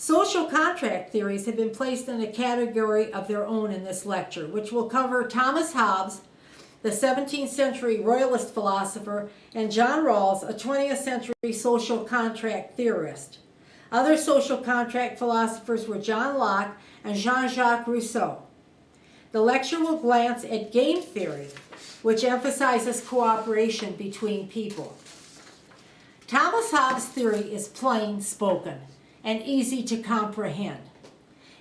Social contract theories have been placed in a category of their own in this lecture, which will cover Thomas Hobbes, the 17th century royalist philosopher, and John Rawls, a 20th century social contract theorist. Other social contract philosophers were John Locke and Jean-Jacques Rousseau. The lecture will glance at game theory, which emphasizes cooperation between people. Thomas Hobbes' theory is plain spoken and easy to comprehend.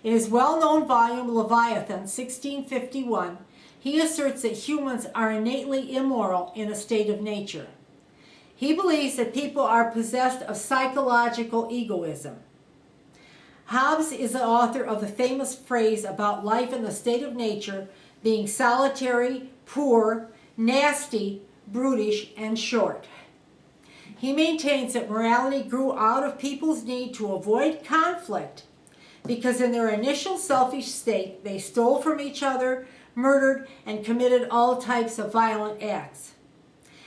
In his well-known volume Leviathan, 1651, he asserts that humans are innately immoral in a state of nature. He believes that people are possessed of psychological egoism. Hobbes is the author of the famous phrase about life in the state of nature being solitary, poor, nasty, brutish, and short. He maintains that morality grew out of people's need to avoid conflict because in their initial selfish state they stole from each other, murdered, and committed all types of violent acts.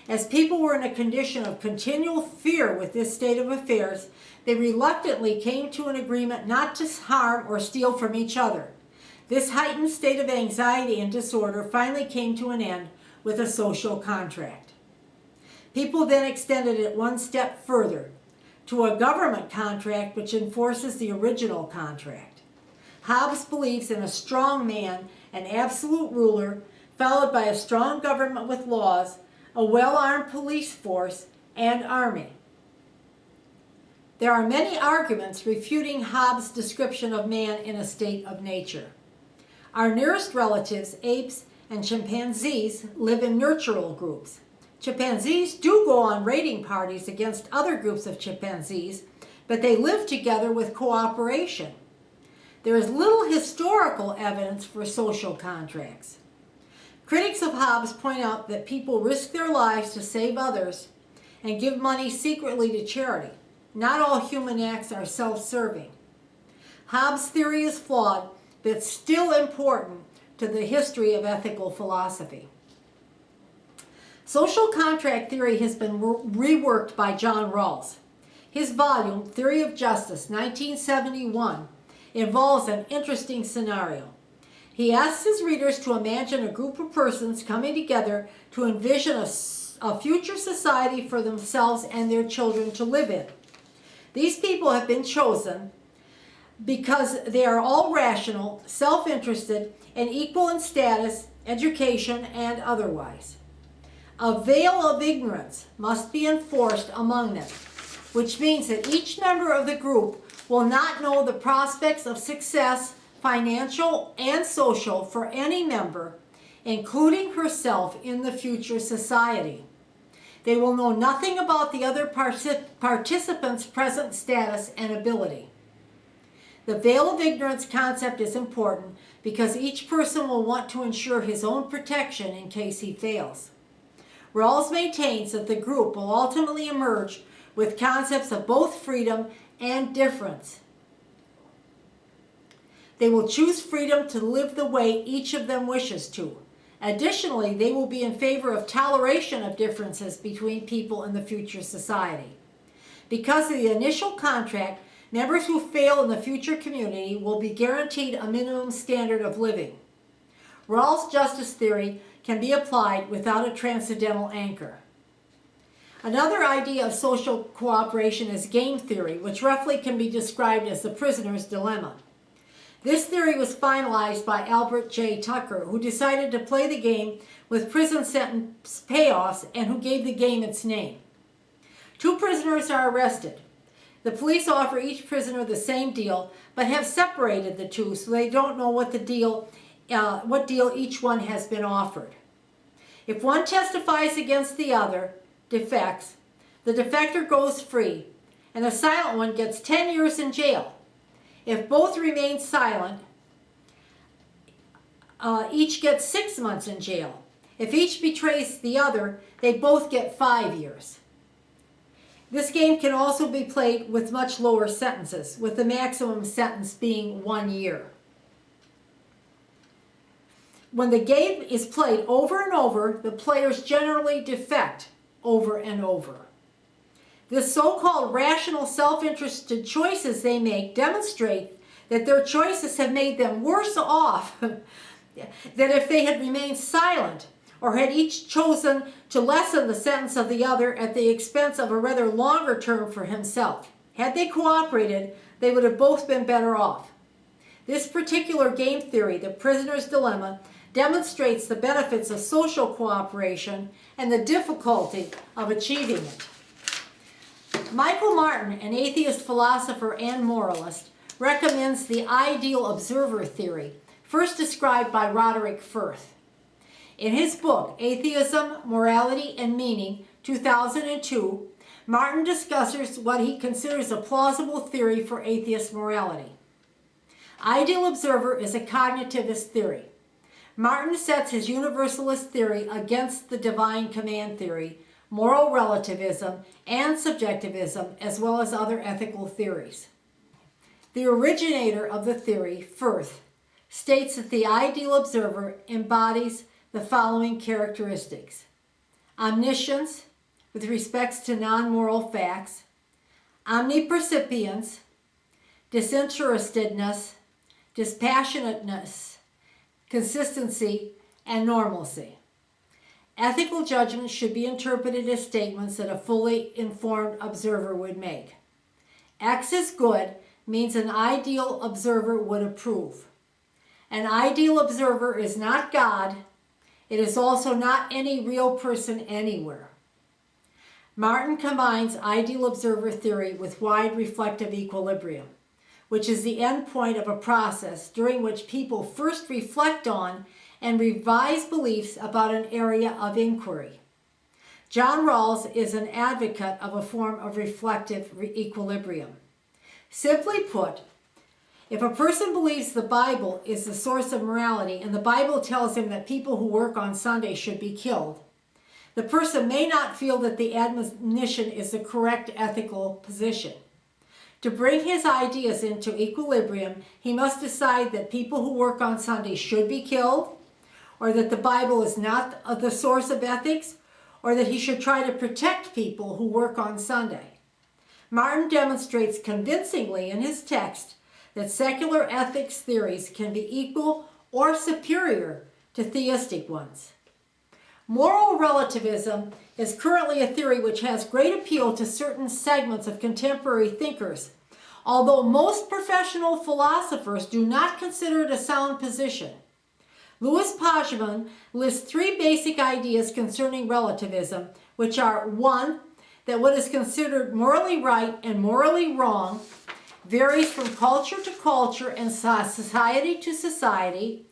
As people were in a condition of continual fear with this state of affairs, they reluctantly came to an agreement not to harm or steal from each other. This heightened state of anxiety and disorder finally came to an end with a social contract. People then extended it one step further to a government contract which enforces the original contract. Hobbes believes in a strong man, an absolute ruler, followed by a strong government with laws, a well-armed police force, and army. There are many arguments refuting Hobbes' description of man in a state of nature. Our nearest relatives, apes and chimpanzees, live in nurtural groups. Chimpanzees do go on raiding parties against other groups of chimpanzees, but they live together with cooperation. There is little historical evidence for social contracts. Critics of Hobbes point out that people risk their lives to save others and give money secretly to charity. Not all human acts are self-serving. Hobbes' theory is flawed, but still important to the history of ethical philosophy. Social contract theory has been reworked by John Rawls. His volume, Theory of Justice, 1971, involves an interesting scenario. He asks his readers to imagine a group of persons coming together to envision a future society for themselves and their children to live in. These people have been chosen because they are all rational, self-interested, and equal in status, education, and otherwise. A veil of ignorance must be enforced among them, which means that each member of the group will not know the prospects of success, financial and social, for any member, including herself, in the future society. They will know nothing about the other participants' present status and ability. The veil of ignorance concept is important because each person will want to ensure his own protection in case he fails. Rawls maintains that the group will ultimately emerge with concepts of both freedom and difference. They will choose freedom to live the way each of them wishes to. Additionally, they will be in favor of toleration of differences between people in the future society. Because of the initial contract, members who fail in the future community will be guaranteed a minimum standard of living. Rawls' justice theory can be applied without a transcendental anchor. Another idea of social cooperation is game theory, which roughly can be described as the prisoner's dilemma. This theory was finalized by Albert J. Tucker, who decided to play the game with prison sentence payoffs and who gave the game its name. Two prisoners are arrested. The police offer each prisoner the same deal, but have separated the two so they don't know what deal each one has been offered. If one testifies against the other, defects, the defector goes free, and the silent one gets 10 years in jail. If both remain silent, each gets 6 months in jail. If each betrays the other, they both get 5 years. This game can also be played with much lower sentences, with the maximum sentence being 1 year. When the game is played over and over, the players generally defect over and over. The so-called rational self-interested choices they make demonstrate that their choices have made them worse off than if they had remained silent or had each chosen to lessen the sentence of the other at the expense of a rather longer term for himself. Had they cooperated, they would have both been better off. This particular game theory, the prisoner's dilemma, demonstrates the benefits of social cooperation and the difficulty of achieving it. Michael Martin, an atheist philosopher and moralist, recommends the ideal observer theory, first described by Roderick Firth. In his book, Atheism, Morality, and Meaning, 2002, Martin discusses what he considers a plausible theory for atheist morality. Ideal observer is a cognitivist theory. Martin sets his universalist theory against the divine command theory, moral relativism, and subjectivism, as well as other ethical theories. The originator of the theory, Firth, states that the ideal observer embodies the following characteristics: omniscience with respects to non-moral facts, omnipercipience, disinterestedness, dispassionateness, consistency, and normalcy. Ethical judgments should be interpreted as statements that a fully informed observer would make. X is good means an ideal observer would approve. An ideal observer is not God. It is also not any real person anywhere. Martin combines ideal observer theory with wide reflective equilibrium, which is the end point of a process during which people first reflect on and revise beliefs about an area of inquiry. John Rawls is an advocate of a form of reflective equilibrium. Simply put, if a person believes the Bible is the source of morality and the Bible tells him that people who work on Sunday should be killed, the person may not feel that the admonition is the correct ethical position. To bring his ideas into equilibrium, he must decide that people who work on Sunday should be killed, or that the Bible is not the source of ethics, or that he should try to protect people who work on Sunday. Martin demonstrates convincingly in his text that secular ethics theories can be equal or superior to theistic ones. Moral relativism is currently a theory which has great appeal to certain segments of contemporary thinkers, although most professional philosophers do not consider it a sound position. Louis Pajman lists three basic ideas concerning relativism, which are: 1, that what is considered morally right and morally wrong varies from culture to culture and society to society.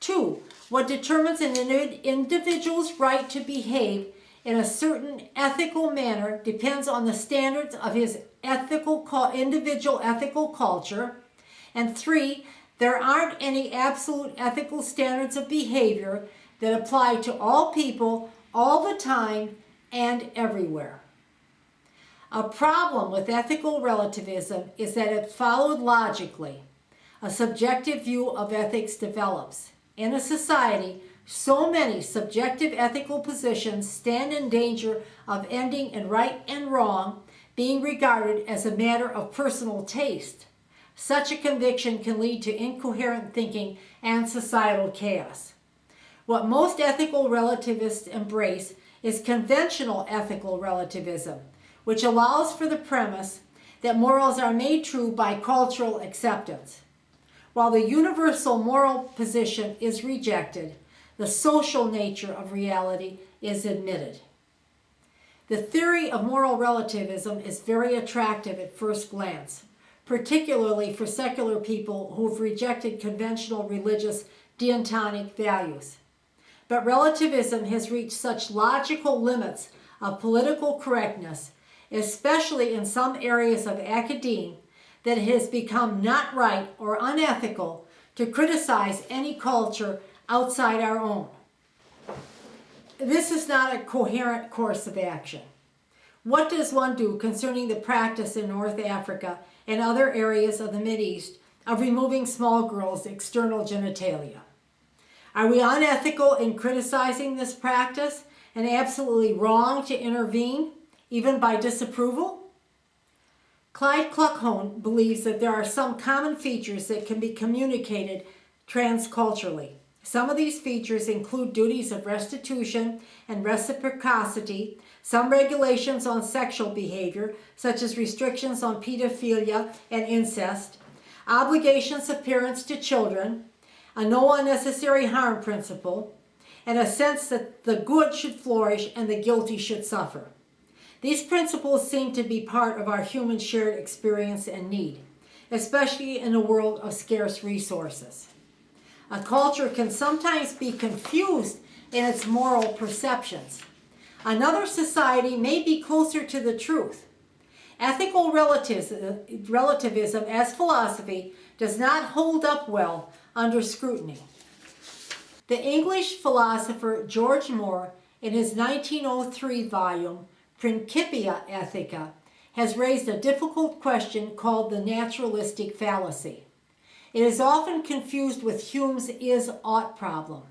2, what determines an individual's right to behave in a certain ethical manner depends on the standards of his individual ethical culture. And 3, there aren't any absolute ethical standards of behavior that apply to all people, all the time, and everywhere. A problem with ethical relativism is that it followed logically. A subjective view of ethics develops. In a society, so many subjective ethical positions stand in danger of ending in right and wrong being regarded as a matter of personal taste. Such a conviction can lead to incoherent thinking and societal chaos. What most ethical relativists embrace is conventional ethical relativism, which allows for the premise that morals are made true by cultural acceptance. While the universal moral position is rejected, the social nature of reality is admitted. The theory of moral relativism is very attractive at first glance, particularly for secular people who have rejected conventional religious deontonic values. But relativism has reached such logical limits of political correctness, especially in some areas of academia, that it has become not right or unethical to criticize any culture outside our own. This is not a coherent course of action. What does one do concerning the practice in North Africa and other areas of the Mideast of removing small girls' external genitalia? Are we unethical in criticizing this practice and absolutely wrong to intervene, even by disapproval? Clyde Kluckhohn believes that there are some common features that can be communicated transculturally. Some of these features include duties of restitution and reciprocity, some regulations on sexual behavior, such as restrictions on pedophilia and incest, obligations of parents to children, a no unnecessary harm principle, and a sense that the good should flourish and the guilty should suffer. These principles seem to be part of our human shared experience and need, especially in a world of scarce resources. A culture can sometimes be confused in its moral perceptions. Another society may be closer to the truth. Ethical relativism as philosophy does not hold up well under scrutiny. The English philosopher George Moore, in his 1903 volume, Principia Ethica, has raised a difficult question called the naturalistic fallacy. It is often confused with Hume's is-ought problem.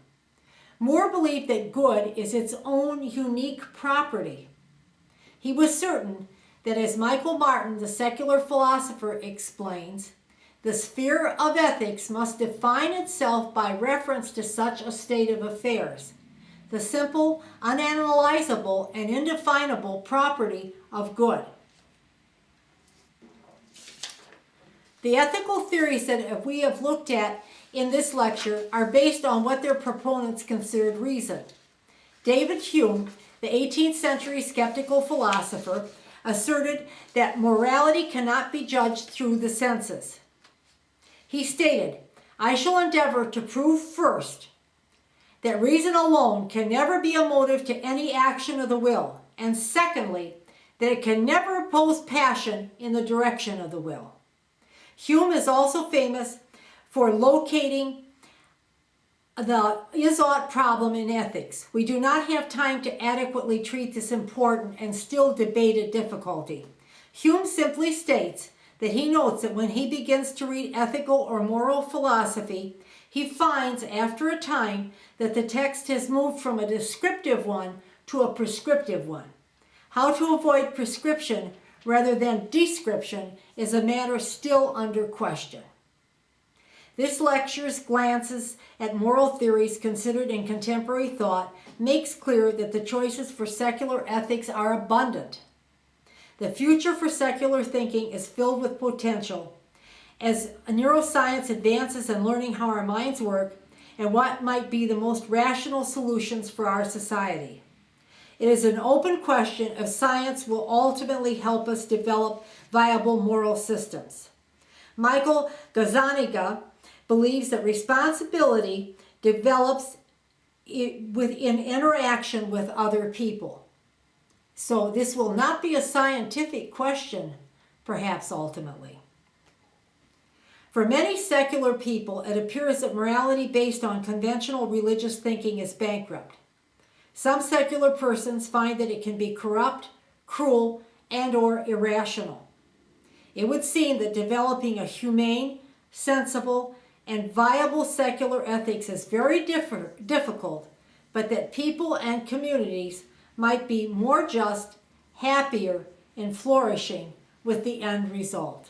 Moore believed that good is its own unique property. He was certain that, as Michael Martin, the secular philosopher, explains, the sphere of ethics must define itself by reference to such a state of affairs, the simple, unanalyzable, and indefinable property of good. The ethical theories that we have looked at in this lecture are based on what their proponents considered reason. David Hume, the 18th century skeptical philosopher, asserted that morality cannot be judged through the senses. He stated, "I shall endeavor to prove first that reason alone can never be a motive to any action of the will, and secondly, that it can never oppose passion in the direction of the will." Hume is also famous for locating the is-ought problem in ethics. We do not have time to adequately treat this important and still debated difficulty. Hume simply states that he notes that when he begins to read ethical or moral philosophy, he finds after a time that the text has moved from a descriptive one to a prescriptive one. How to avoid prescription rather than description is a matter still under question. This lecture's glances at moral theories considered in contemporary thought makes clear that the choices for secular ethics are abundant. The future for secular thinking is filled with potential as neuroscience advances in learning how our minds work and what might be the most rational solutions for our society. It is an open question if science will ultimately help us develop viable moral systems. Michael Gazzaniga believes that responsibility develops in interaction with other people. So this will not be a scientific question, perhaps ultimately. For many secular people, it appears that morality based on conventional religious thinking is bankrupt. Some secular persons find that it can be corrupt, cruel, and/or irrational. It would seem that developing a humane, sensible, and viable secular ethics is very difficult, but that people and communities might be more just, happier, and flourishing with the end result.